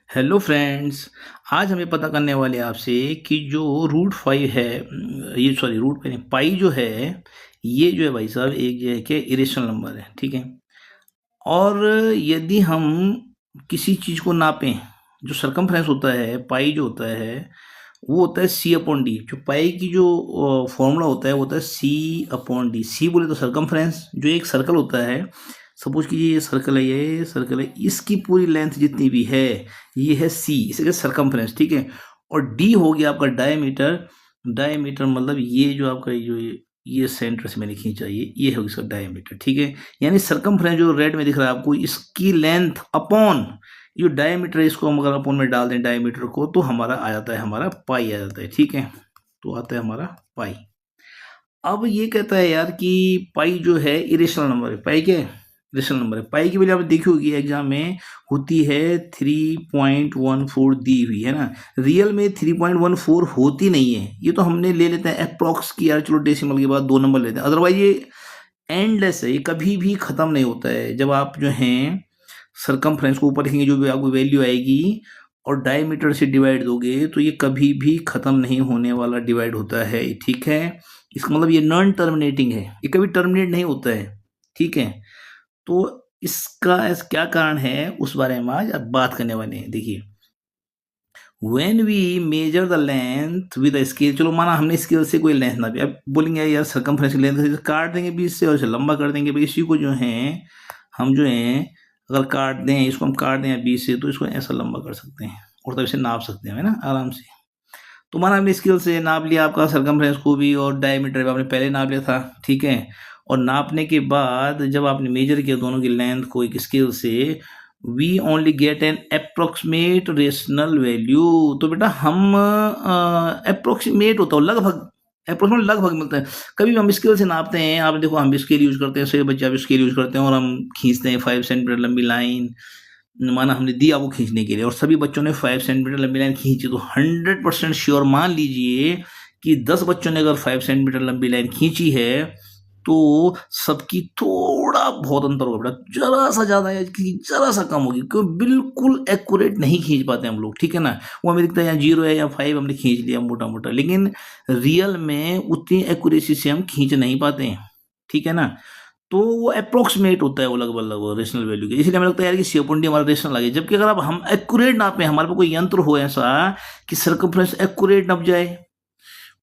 Hello friends. आज हमें पता करने वाले हैं आपसे कि जो रूट फाइव है, ये सॉरी रूट फाइव नहीं, पाई जो है, ये जो है भाई साहब एक जो है कि इरेशनल नंबर है। ठीक है। और यदि हम किसी चीज़ को नापें, जो सरकमफ्रेंस होता है, पाई जो होता है वो होता है सी अपॉन डी। जो पाई की जो फॉर्मूला होता है वो होता है सी अपॉन डी। सी बोले तो सरकमफ्रेंस, जो एक सर्कल होता है, सपोज कीजिए ये सर्कल है, ये सर्कल है, इसकी पूरी लेंथ जितनी भी है ये है सी, इसे कहते हैं सरकमफ्रेंस। ठीक है। और डी हो गया आपका डायमीटर। डायमीटर मतलब ये जो आपका ये सेंटर से मैंने खींचा, ये है इसका डायमीटर। ठीक है। यानी सरकमफ्रेंस जो रेड में दिख रहा है आपको, इसकी लेंथ अपॉन जो डायमीटर है, इसको हम अगर अपॉन में डाल दें डायमीटर को, तो हमारा आ जाता है, हमारा पाई आ जाता है। ठीक है। तो आता है हमारा पाई। अब ये कहता है यार कि पाई जो है इरेशनल नंबर है। पाई क्या है? इरेशनल नंबर है। पाई की वैल्यू आप देखी होगी एग्जाम में, होती है 3.14 दी हुई है ना। रियल में 3.14 होती नहीं है, ये तो हमने ले लेते हैं अप्रॉक्स की यार, चलो डेसिमल के बाद 2 नंबर लेते हैं। अदरवाइज ये एंडलेस है, ये कभी भी ख़त्म नहीं होता है। जब आप जो हैं सरकमफ्रेंस को ऊपर लिखेंगे, जो भी आपको वैल्यू आएगी, और डायमीटर से डिवाइड दोगे, तो ये कभी भी ख़त्म नहीं होने वाला डिवाइड होता है। ठीक है। इसका मतलब ये नॉन टर्मिनेटिंग है, ये कभी टर्मिनेट नहीं होता है। ठीक है। तो इसका क्या कारण है उस बारे में आज अब बात करने वाले हैं। देखिए, when we measure the length with scale, चलो माना हमने स्केल से कोई लेंथ ना भी, अब बोलेंगे यार सरकमफ्रेंस की लेंथ काट देंगे 20 से और इसे लंबा कर देंगे। भाई इसी को जो है हम जो है, अगर काट दें, इसको हम काट दें 20 से, तो इसको ऐसा लंबा कर सकते हैं और तब इसे नाप सकते हैं, है ना, आराम से। तो माना आपने स्केल से नाप लिया आपका सरकमफ्रेंस को भी, और डायमीटर भी आपने पहले नाप लिया था। ठीक है। और नापने के बाद जब आपने मेजर किया दोनों की लेंथ को एक स्केल से, we only get an approximate rational value. तो बेटा हम अप्रोक्सीमेट होता हो, लगभग, अप्रोक्सीमेट लगभग मिलता है। कभी भी हम स्केल से नापते हैं, आप देखो हम भी स्केल यूज करते हैं, सभी बच्चे आप स्केल यूज करते हैं, और हम खींचते हैं 5 सेंटीमीटर लंबी लाइन। माना हमने दिया वो खींचने के लिए, और सभी बच्चों ने 5 सेंटीमीटर लंबी लाइन खींची, तो 100% श्योर मान लीजिए कि 10 बच्चों ने अगर 5 सेंटीमीटर लंबी लाइन खींची है, तो सबकी थोड़ा बहुत अंतर होगा बेटा, जरा सा ज़्यादा या जरा सा कम होगी, क्योंकि बिल्कुल एक्यूरेट नहीं खींच पाते हम लोग। ठीक है ना। वो हमें दिखता है यहाँ 0 है या 5 हमने खींच लिया मोटा मोटा, लेकिन रियल में उतनी एक्यूरेसी से हम खींच नहीं पाते हैं। ठीक है ना। तो वो अप्रोक्सीमेट होता है, वो लगभग लगभग रेशनल वैल्यू के। इसलिए हमें लगता है यार कि सीओपॉइंट हमारा रेशनल आ गया। जबकि अगर अब हम एक्यूरेट नापे, हमारे पास कोई यंत्र हो ऐसा कि सर्कमफ्रेंस एक्यूरेट नप जाए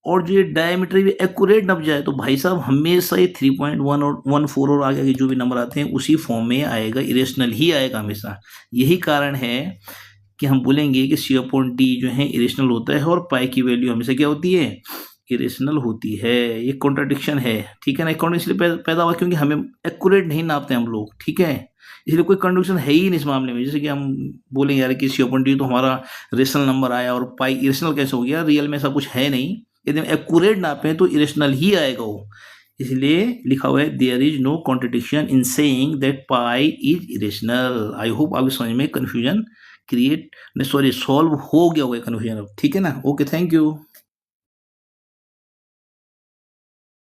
और जो ये डायमीटर भी एक्यूरेट नप जाए, तो भाई साहब हमेशा ये 3.1 और 14 और आगे के जो भी नंबर आते हैं उसी फॉर्म में आएगा, इरेशनल ही आएगा हमेशा। यही कारण है कि हम बोलेंगे कि सी अपॉन डी जो है इरेशनल होता है, और पाई की वैल्यू हमेशा क्या होती है, इरेशनल होती है। ये कॉन्ट्राडिक्शन है। ठीक है ना। कॉन्ट्राडिक्शन इसलिए पैदा हुआ क्योंकि हमें एक्यूरेट नहीं नापते हम लोग। ठीक है। इसलिए कोई कॉन्ट्राडिक्शन है ही नहीं इस मामले में। जैसे कि हम बोलेंगे यार कि सी अपॉन डी तो हमारा रेशनल नंबर आया, और पाई इरेशनल कैसे हो गया, रियल में ऐसा कुछ है नहीं। यदि हम एक्यूरेट नापें तो इरेशनल ही आएगा वो। इसलिए लिखा हुआ है there is no contradiction in saying that pi is irrational. I hope आपकी समझ में कन्फ्यूजन क्रिएट, सॉरी, सॉल्व हो गया होगा कन्फ्यूजन अब। ठीक है ना। Okay, thank you.